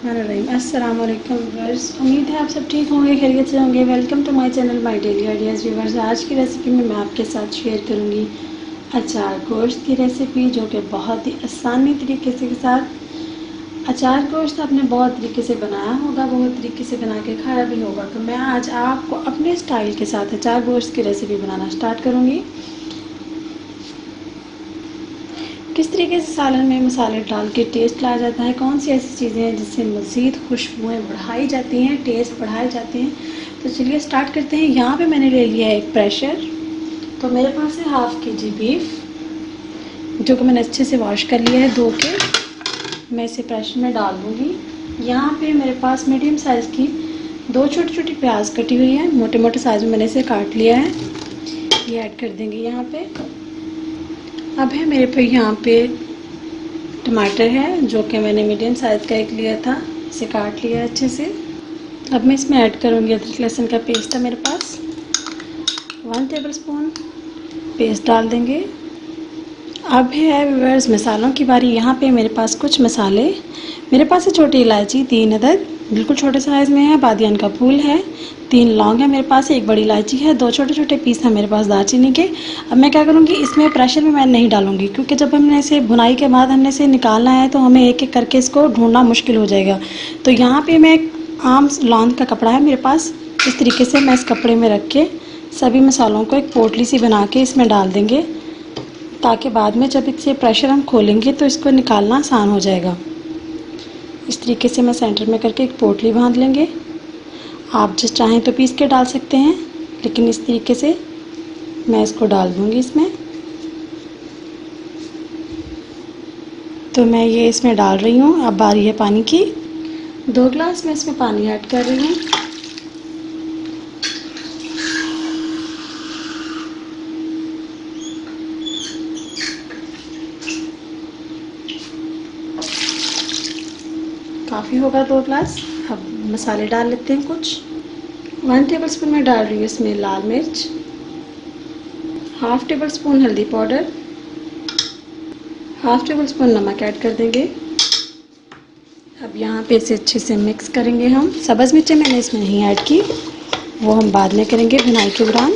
बिस्मिल्लाहिर्रहमानिर्रहीम। अस्सलाम वालेकुम व्यूअर्स, उम्मीद है आप सब ठीक होंगे, खैरियत से होंगे। Welcome to my channel my daily ideas. Viewers, आज की रेसिपी में मैं आपके साथ शेयर करूंगी अचार गोश्त की रेसिपी, जो कि बहुत ही आसानी तरीके के साथ अचार गोश्त आपने बहुत तरीके से बनाया होगा, बहुत तरीके से बना के खाया भी होगा। तो मैं आज आपको अपने स्टाइल के साथ अचार गोश्त की रेसिपी बनाना स्टार्ट करूँगी। किस तरीके से सालन में मसाले डाल के टेस्ट लाया जाता है, कौन सी ऐसी चीज़ें हैं जिससे मज़ीद खुशबुएँ बढ़ाई जाती हैं, टेस्ट बढ़ाए जाते हैं। तो चलिए स्टार्ट करते हैं। यहाँ पे मैंने ले लिया है एक प्रेशर। तो मेरे पास है हाफ़ केजी बीफ, जो कि मैंने अच्छे से वॉश कर लिया है, धो के मैं इसे प्रेशर में डाल दूँगी। यहाँ पे मेरे पास मीडियम साइज़ की 2 छोटी छोटी प्याज कटी हुई है, मोटे मोटे साइज़ में मैंने इसे काट लिया है। ये ऐड कर देंगे यहाँ पे। अब है मेरे पे यहाँ पे टमाटर है, जो कि मैंने मीडियम साइज़ का एक लिया था, इसे काट लिया है अच्छे से। अब मैं इसमें ऐड करूँगी अदरक लहसुन का पेस्ट है मेरे पास, 1 टेबलस्पून पेस्ट डाल देंगे। अब है व्यूअर्स मसालों की बारी। यहाँ पे मेरे पास कुछ मसाले, मेरे पास है छोटी इलायची 3 अदद, बिल्कुल छोटे साइज़ में है, बादियान का फूल है, 3 लौंग है मेरे पास, 1 बड़ी इलायची है, 2 छोटे छोटे पीस हैं मेरे पास दालचीनी के। अब मैं क्या करूँगी, इसमें प्रेशर में मैं नहीं डालूँगी, क्योंकि जब हमने इसे भुनाई के बाद हमने इसे निकालना है तो हमें एक एक करके इसको ढूंढना मुश्किल हो जाएगा। तो यहाँ पर मैं एक आम लॉन का कपड़ा है मेरे पास, इस तरीके से मैं इस कपड़े में रख के सभी मसालों को एक पोटली सी बना के इसमें डाल देंगे, ताकि बाद में जब इसे प्रेशर हम खोलेंगे तो इसको निकालना आसान हो जाएगा। इस तरीके से मैं सेंटर में करके एक पोटली बांध लेंगे। आप जिस चाहें तो पीस के डाल सकते हैं, लेकिन इस तरीके से मैं इसको डाल दूंगी इसमें। तो मैं ये इसमें डाल रही हूँ। अब बारी है पानी की। 2 गिलास मैं इसमें पानी ऐड कर रही हूँ। काफ़ी होगा 2 गिलास। अब मसाले डाल लेते हैं कुछ। 1 टेबलस्पून मैं डाल रही हूँ इसमें लाल मिर्च, हाफ़ टेबल स्पून हल्दी पाउडर, हाफ़ टेबल स्पून नमक ऐड कर देंगे। अब यहाँ पे इसे अच्छे से मिक्स करेंगे हम। सब्ज़ मिर्चें मैंने इसमें नहीं ऐड की, वो हम बाद में करेंगे भुनाई के दौरान।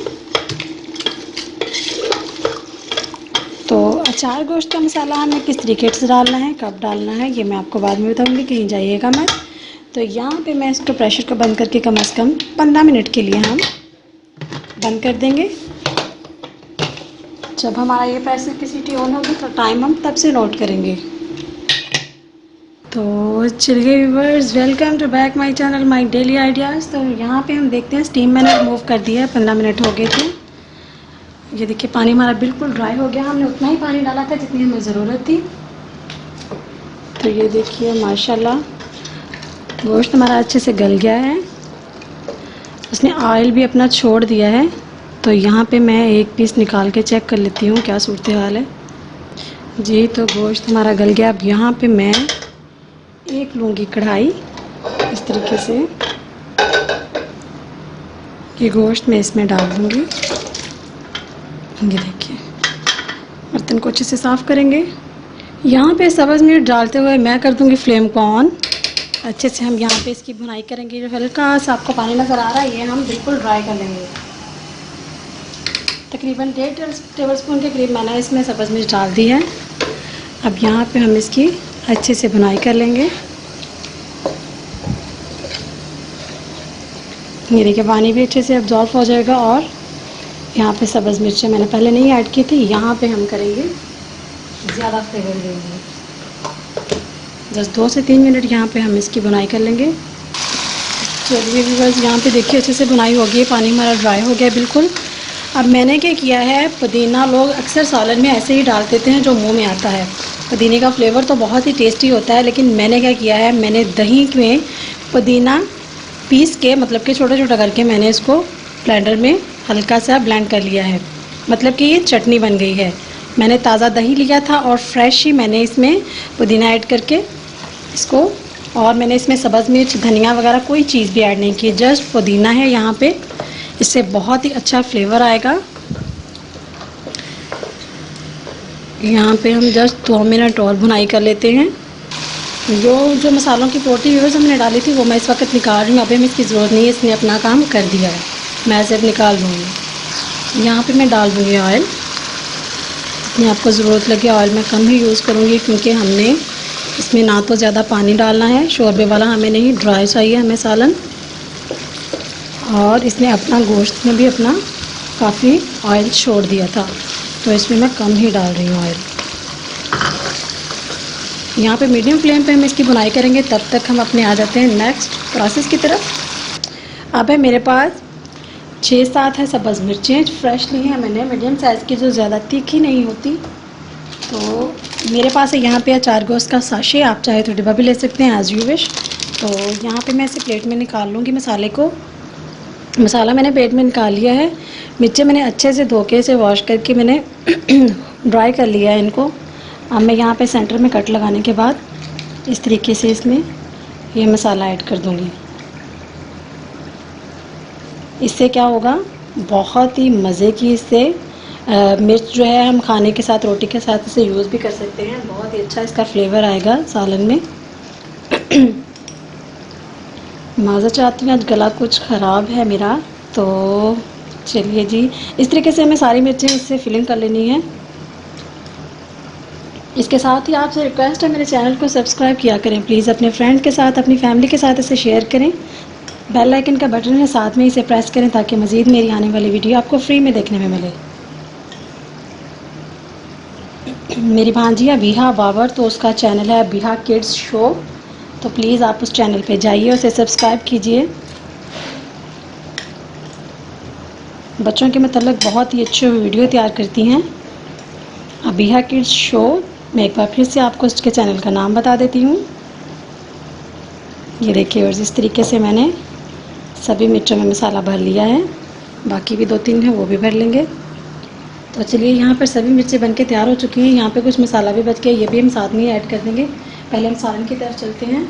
तो अचार गोश्त का मसाला हमें किस तरीके से डालना है, कब डालना है, ये मैं आपको बाद में बताऊँगी, कहीं जाइएगा मत। तो यहाँ पे मैं इसको प्रेशर को बंद करके कम से कम 15 मिनट के लिए हम बंद कर देंगे। जब हमारा ये प्रेशर की सीटी ऑन होगी तो टाइम हम तब से नोट करेंगे। तो चलिए viewers, welcome to back my channel my daily ideas. तो यहाँ पे हम देखते हैं स्टीम मैंने रिमूव कर दिया है, 15 मिनट हो गए थे। ये देखिए पानी हमारा बिल्कुल ड्राई हो गया, हमने उतना ही पानी डाला था जितनी हमें ज़रूरत थी। तो ये देखिए माशाल्लाह गोश्त हमारा अच्छे से गल गया है, उसने ऑयल भी अपना छोड़ दिया है। तो यहाँ पे मैं एक पीस निकाल के चेक कर लेती हूँ क्या सूरत हाल है जी। तो गोश्त हमारा गल गया। अब यहाँ पे मैं एक लूँगी कढ़ाई, इस तरीके से ये गोश्त मैं इसमें डाल दूँगी। ये देखिए बर्तन को अच्छे से साफ़ करेंगे। यहाँ पे सब्ज़ मिर्च डालते हुए मैं कर दूँगी फ्लेम को ऑन। अच्छे से हम यहाँ पे इसकी भुनाई करेंगे। जो हल्का सा आपको पानी नज़र आ रहा है, ये हम बिल्कुल ड्राई कर लेंगे। तकरीबन 1.5 टेबलस्पून के करीब मैंने इसमें सब्ज़ मिर्च डाल दी है। अब यहाँ पे हम इसकी अच्छे से भुनाई कर लेंगे। ये देखिए पानी भी अच्छे से अब्जॉर्ब हो जाएगा। और यहाँ पे सब्ज़ मिर्चें मैंने पहले नहीं ऐड की थी, यहाँ पे हम करेंगे ज़्यादा फ्लेवर देंगे। बस 2 से 3 मिनट यहाँ पे हम इसकी भुनाई कर लेंगे। चलिए बस यहाँ पे देखिए अच्छे से भुनाई हो गई, पानी हमारा ड्राई हो गया बिल्कुल। अब मैंने क्या किया है, पुदीना लोग अक्सर सालन में ऐसे ही डाल देते हैं जो मुंह में आता है। पुदीने का फ्लेवर तो बहुत ही टेस्टी होता है, लेकिन मैंने क्या किया है, मैंने दही में पुदीना पीस के, मतलब कि छोटा छोटा करके मैंने इसको ब्लेंडर में हल्का सा ब्लेंड कर लिया है। मतलब कि ये चटनी बन गई है। मैंने ताज़ा दही लिया था और फ्रेश ही मैंने इसमें पुदीना ऐड करके इसको, और मैंने इसमें सब्ज़ मिर्च धनिया वगैरह कोई चीज़ भी ऐड नहीं की, जस्ट पुदीना है यहाँ पे। इससे बहुत ही अच्छा फ्लेवर आएगा। यहाँ पे हम जस्ट 2 मिनट और भुनाई कर लेते हैं। जो मसालों की पोटी व्यूअर्स हमने डाली थी वो मैं इस वक्त निकाल रही हूँ। अभी हमें इसकी ज़रूरत नहीं है, इसने अपना काम कर दिया है। मैं सिर्फ निकाल दूँगी। यहाँ पे मैं डाल दूँगी ऑयल। जितनी आपको ज़रूरत लगे ऑयल मैं कम ही यूज़ करूँगी, क्योंकि हमने इसमें ना तो ज़्यादा पानी डालना है, शोरबे वाला हमें नहीं, ड्राई चाहिए हमें सालन। और इसने अपना गोश्त में भी अपना काफ़ी ऑयल छोड़ दिया था, तो इसमें मैं कम ही डाल रही हूँ ऑयल। यहाँ पे मीडियम फ्लेम पे हम इसकी बुनाई करेंगे, तब तक हम अपने आ जाते हैं नेक्स्ट प्रोसेस की तरफ। अब है मेरे पास 6-7 है सब्ज़ मिर्चें फ्रेश ली हैं मैंने, मीडियम साइज़ की, जो ज़्यादा तीखी नहीं होती। तो मेरे पास है यहाँ पे अचार गोश्त का साशे, आप चाहे तो डिब्बा भी ले सकते हैं, एज़ यू विश। तो यहाँ पे मैं इसे प्लेट में निकाल लूँगी मसाले को। मसाला मैंने प्लेट में निकाल लिया है। मिर्चें मैंने अच्छे से धो के इसे वॉश करके मैंने ड्राई कर लिया है इनको। अब मैं यहाँ पे सेंटर में कट लगाने के बाद इस तरीके से इसमें ये मसाला ऐड कर दूँगी। इससे क्या होगा, बहुत ही मज़े की इससे मिर्च जो है हम खाने के साथ, रोटी के साथ इसे यूज़ भी कर सकते हैं। बहुत ही अच्छा इसका फ्लेवर आएगा सालन में। माज़ा चाहती हूँ, आज गला कुछ ख़राब है मेरा, तो चलिए जी, इस तरीके से हमें सारी मिर्चें इससे फिलिंग कर लेनी है। इसके साथ ही आपसे रिक्वेस्ट है, मेरे चैनल को सब्सक्राइब किया करें प्लीज़। अपने फ्रेंड के साथ, अपनी फैमिली के साथ इसे शेयर करें। बेल आइकन का बटन है, साथ में इसे प्रेस करें ताकि मज़ीद मेरी आने वाली वीडियो आपको फ्री में देखने में मिले। मेरी भांजी है बिहा बाबर, तो उसका चैनल है बिहा किड्स शो, तो प्लीज़ आप उस चैनल पे जाइए, उसे सब्सक्राइब कीजिए। बच्चों के मतलब बहुत ही अच्छे वीडियो तैयार करती हैं बिहा किड्स शो। मैं एक बार फिर से आपको उसके चैनल का नाम बता देती हूँ। ये देखिए, और इस तरीके से मैंने सभी मिर्चों में मसाला भर लिया है, बाकी भी 2-3 हैं वो भी भर लेंगे। तो चलिए, यहाँ पर सभी मिर्चें बनके तैयार हो चुकी हैं। यहाँ पे कुछ मसाला भी बच गया, ये भी हम साथ में ही ऐड कर देंगे। पहले हम सालन की तरफ चलते हैं।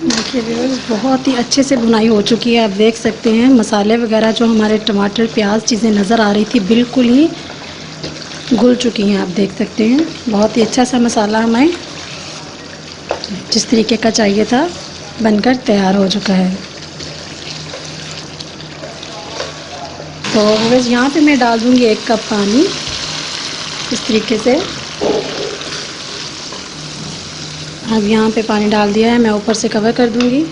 देखिए व्यूअर्स, बहुत ही अच्छे से बुनाई हो चुकी है, आप देख सकते हैं। मसाले वगैरह जो हमारे टमाटर प्याज चीज़ें नज़र आ रही थी बिल्कुल ही घुल चुकी हैं, आप देख सकते हैं। बहुत ही अच्छा सा मसाला हमें जिस तरीके का चाहिए था बनकर तैयार हो चुका है। तो बस यहाँ पे मैं डाल दूँगी 1 कप पानी, इस तरीके से। अब यहाँ पे पानी डाल दिया है, मैं ऊपर से कवर कर दूँगी।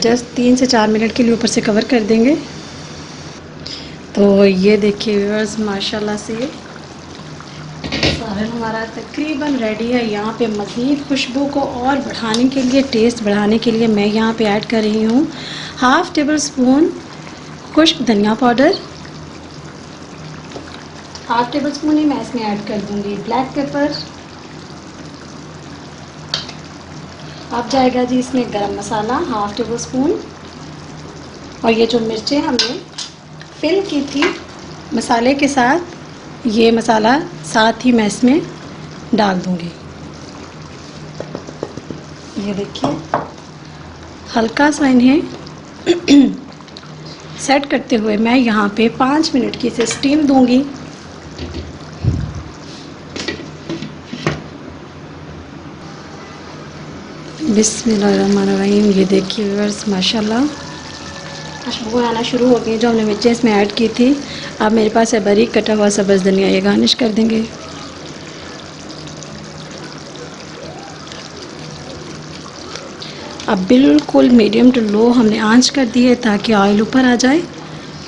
जस्ट 3 से 4 मिनट के लिए ऊपर से कवर कर देंगे। तो ये देखिए व्यूअर्स, माशाल्लाह से सालन हमारा तकरीबन रेडी है। यहाँ पे मज़ीद खुशबू को और बढ़ाने के लिए, टेस्ट बढ़ाने के लिए मैं यहाँ पे ऐड कर रही हूँ 1/2 टेबल स्पून खुश्क धनिया पाउडर। 1/2 टेबल स्पून ही मैं इसमें ऐड कर दूँगी ब्लैक पेपर। अब जाएगा जी इसमें गरम मसाला 1/2 टेबल स्पून। और ये जो मिर्चें हमने फिल की थी मसाले के साथ, ये मसाला साथ ही मैं इसमें डाल दूँगी। ये देखिए, हल्का सा इन्हें सेट करते हुए मैं यहाँ पे 5 मिनट की इसे स्टीम दूँगी। बिस्मिल्लाहिर्रहमानिर्रहीम। ये देखिए व्यूअर्स, माशाल्लाह खुशबू आना शुरू हो गई। जो हमने मिर्चें इसमें ऐड की थी, अब मेरे पास है बारीक कटा हुआ सब्ज़ धनिया, ये गार्निश कर देंगे। अब बिल्कुल मीडियम टू लो हमने आंच कर दी है ताकि ऑयल ऊपर आ जाए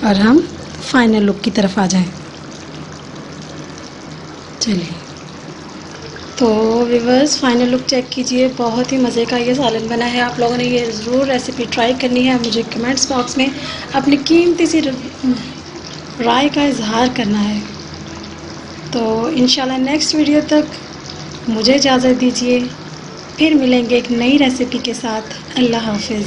और हम फाइनल लुक की तरफ आ जाएं। चलिए, तो व्यूअर्स फाइनल लुक चेक कीजिए। बहुत ही मज़े का ये सालन बना है। आप लोगों ने ये ज़रूर रेसिपी ट्राई करनी है। मुझे कमेंट्स बॉक्स में अपनी कीमती सी राय का इजहार करना है। तो इंशाल्लाह नेक्स्ट वीडियो तक मुझे इजाज़त दीजिए, फिर मिलेंगे एक नई रेसिपी के साथ। अल्लाह हाफिज़।